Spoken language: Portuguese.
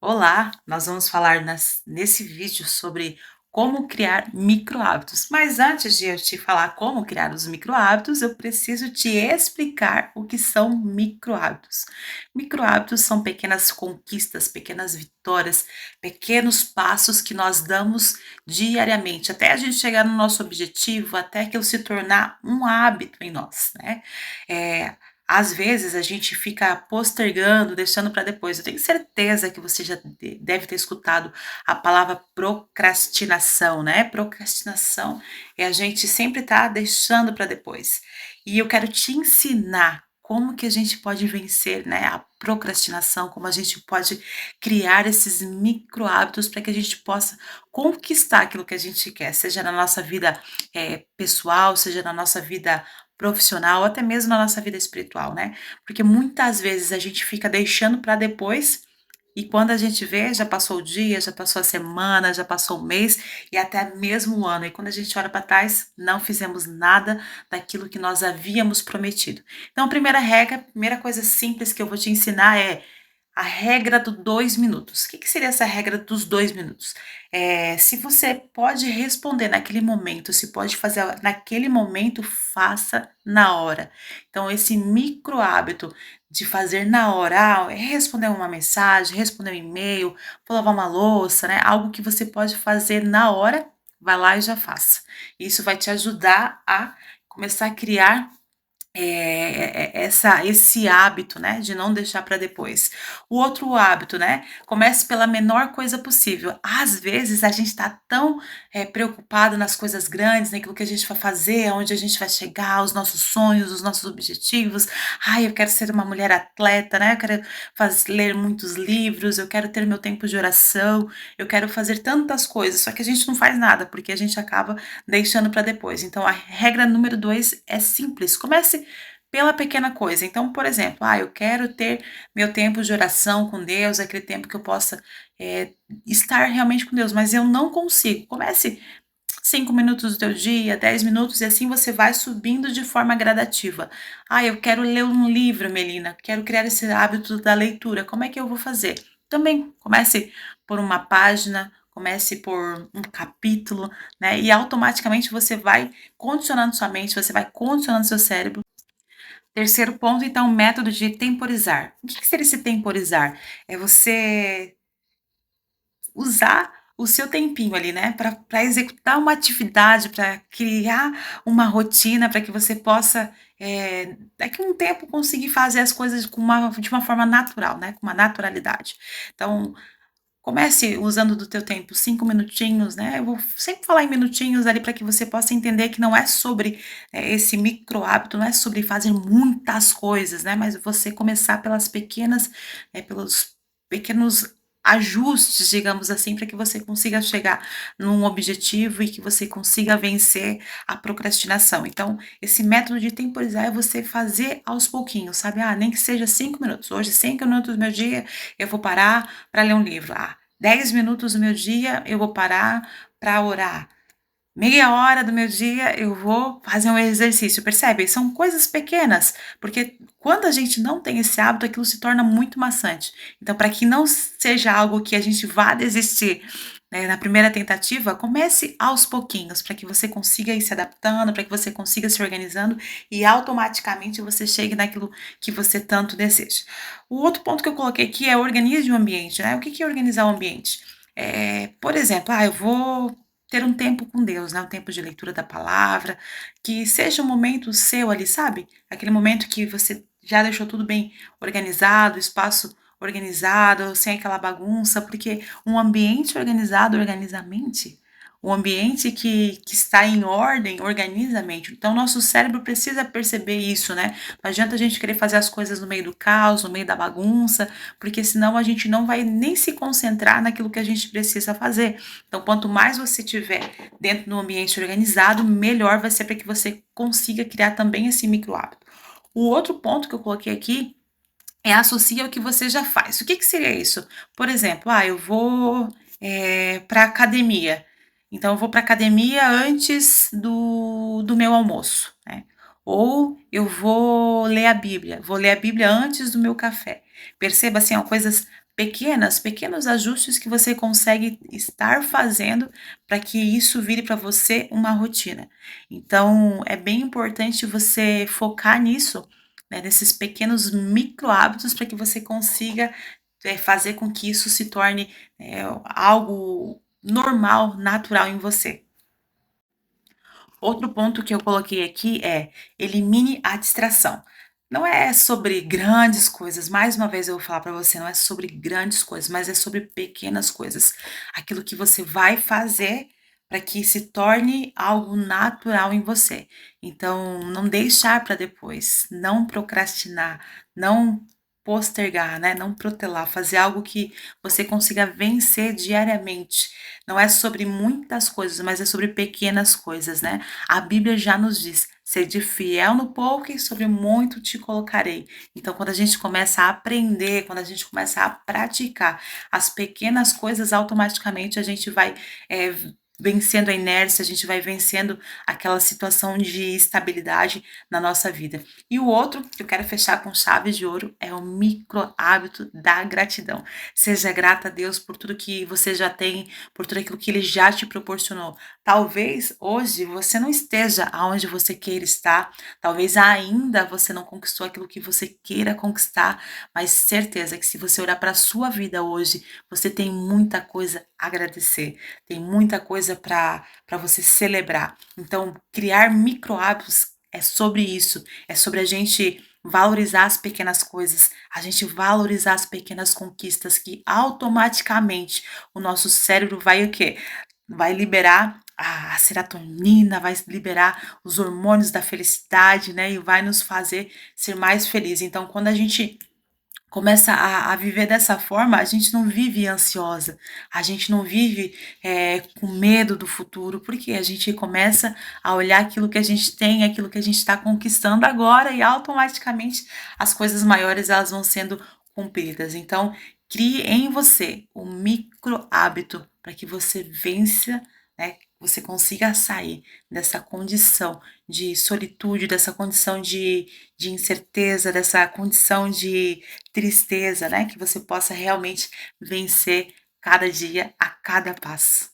Olá, nós vamos falar nesse vídeo sobre como criar micro-hábitos. Mas antes de eu te falar como criar os micro-hábitos, eu preciso te explicar o que são micro-hábitos. Micro-hábitos são pequenas conquistas, pequenas vitórias, pequenos passos que nós damos diariamente, até a gente chegar no nosso objetivo, até aquilo se tornar um hábito em nós, né? É, Às vezes a gente fica postergando, deixando para depois. Eu tenho certeza que você já deve ter escutado a palavra procrastinação, né? Procrastinação é a gente sempre tá deixando para depois. E eu quero te ensinar como que a gente pode vencer, né, a procrastinação, como a gente pode criar esses micro hábitos para que a gente possa conquistar aquilo que a gente quer, seja na nossa vida pessoal, seja na nossa vida profissional ou até mesmo na nossa vida espiritual, né? Porque muitas vezes a gente fica deixando para depois e quando a gente vê, já passou o dia, já passou a semana, já passou o mês e até mesmo o ano. E quando a gente olha para trás, não fizemos nada daquilo que nós havíamos prometido. Então, a primeira regra, a primeira coisa simples que eu vou te ensinar é a regra dos 2 minutos. O que seria essa regra dos 2 minutos? Se você pode responder naquele momento, se pode fazer naquele momento, faça na hora. Então, esse micro hábito de fazer na hora, é responder uma mensagem, responder um e-mail, vou lavar uma louça, né? Algo que você pode fazer na hora, vai lá e já faça. Isso vai te ajudar a começar a criar esse hábito, né, de não deixar para depois. O outro hábito, né, comece pela menor coisa possível. Às vezes a gente está tão preocupado nas coisas grandes, naquilo que a gente vai fazer, aonde a gente vai chegar, os nossos sonhos, os nossos objetivos. Ai, eu quero ser uma mulher atleta, né? Eu quero ler muitos livros, eu quero ter meu tempo de oração, eu quero fazer tantas coisas, só que a gente não faz nada, porque a gente acaba deixando para depois. Então, a regra número 2 é simples. Comece pela pequena coisa. Então, por exemplo, eu quero ter meu tempo de oração com Deus, aquele tempo que eu possa estar realmente com Deus, mas eu não consigo. Comece 5 minutos do teu dia, 10 minutos, e assim você vai subindo de forma gradativa. Eu quero ler um livro, Melina, quero criar esse hábito da leitura. Como é que eu vou fazer? Também comece por uma página, comece por um capítulo, né? E automaticamente você vai condicionando sua mente, você vai condicionando seu cérebro. Terceiro ponto, então, o método de temporizar. O que seria esse temporizar? É você usar o seu tempinho ali, né, para executar uma atividade, para criar uma rotina, para que você possa, daqui a um tempo conseguir fazer as coisas de uma forma natural, né, com uma naturalidade. Então, comece usando do teu tempo 5 minutinhos, né, eu vou sempre falar em minutinhos ali para que você possa entender que não é sobre, esse micro hábito, não é sobre fazer muitas coisas, né, mas você começar pelas pequenas, pelos pequenos ajustes, digamos assim, para que você consiga chegar num objetivo e que você consiga vencer a procrastinação. Então, esse método de temporizar é você fazer aos pouquinhos, sabe? Nem que seja 5 minutos. Hoje, 5 minutos do meu dia, eu vou parar para ler um livro. 10 minutos do meu dia, eu vou parar para orar. Meia hora do meu dia eu vou fazer um exercício, percebe? São coisas pequenas, porque quando a gente não tem esse hábito, aquilo se torna muito maçante. Então, para que não seja algo que a gente vá desistir, né, na primeira tentativa, comece aos pouquinhos, para que você consiga ir se adaptando, para que você consiga se organizando e automaticamente você chegue naquilo que você tanto deseja. O outro ponto que eu coloquei aqui é organize o ambiente, né? O que é organizar o ambiente? Por exemplo, eu vou ter um tempo com Deus, né, um tempo de leitura da palavra, que seja um momento seu ali, sabe? Aquele momento que você já deixou tudo bem organizado, espaço organizado, sem aquela bagunça, porque um ambiente organizado organiza a mente. Um ambiente que está em ordem organiza a mente. Então, nosso cérebro precisa perceber isso, né? Não adianta a gente querer fazer as coisas no meio do caos, no meio da bagunça, porque senão a gente não vai nem se concentrar naquilo que a gente precisa fazer. Então, quanto mais você tiver dentro do ambiente organizado, melhor vai ser para que você consiga criar também esse micro hábito. O outro ponto que eu coloquei aqui é associa ao que você já faz. O que seria isso? Por exemplo, eu vou para academia. Então, eu vou para academia antes do meu almoço, né? Ou eu vou ler a Bíblia. Vou ler a Bíblia antes do meu café. Perceba, assim, coisas pequenos ajustes que você consegue estar fazendo para que isso vire para você uma rotina. Então, é bem importante você focar nisso, né, nesses pequenos micro hábitos para que você consiga, fazer com que isso se torne, algo normal, natural em você. Outro ponto que eu coloquei aqui é: elimine a distração. Não é sobre grandes coisas, mais uma vez eu vou falar para você, não é sobre grandes coisas, mas é sobre pequenas coisas. Aquilo que você vai fazer para que se torne algo natural em você. Então, não deixar para depois, não procrastinar, não postergar, né, não protelar, fazer algo que você consiga vencer diariamente. Não é sobre muitas coisas, mas é sobre pequenas coisas, né. A Bíblia já nos diz: "Sede fiel no pouco e sobre muito te colocarei". Então, quando a gente começa a aprender, quando a gente começa a praticar as pequenas coisas, automaticamente a gente vai, vencendo a inércia, a gente vai vencendo aquela situação de estabilidade na nossa vida. E o outro, que eu quero fechar com chave de ouro, é o micro hábito da gratidão. Seja grata a Deus por tudo que você já tem, por tudo aquilo que Ele já te proporcionou. Talvez hoje você não esteja aonde você queira estar, talvez ainda você não conquistou aquilo que você queira conquistar, mas certeza que se você olhar para a sua vida hoje, você tem muita coisa a agradecer, tem muita coisa para você celebrar. Então, criar micro hábitos é sobre isso, é sobre a gente valorizar as pequenas coisas, a gente valorizar as pequenas conquistas que automaticamente o nosso cérebro vai o quê? Vai liberar a serotonina, vai liberar os hormônios da felicidade, né, e vai nos fazer ser mais felizes. Então, quando a gente começa a viver dessa forma, a gente não vive ansiosa, a gente não vive, com medo do futuro, porque a gente começa a olhar aquilo que a gente tem, aquilo que a gente está conquistando agora e automaticamente as coisas maiores elas vão sendo cumpridas. Então, crie em você um micro hábito para que você vença, né, você consiga sair dessa condição de solitude, dessa condição de incerteza, dessa condição de tristeza, né, que você possa realmente vencer cada dia a cada passo.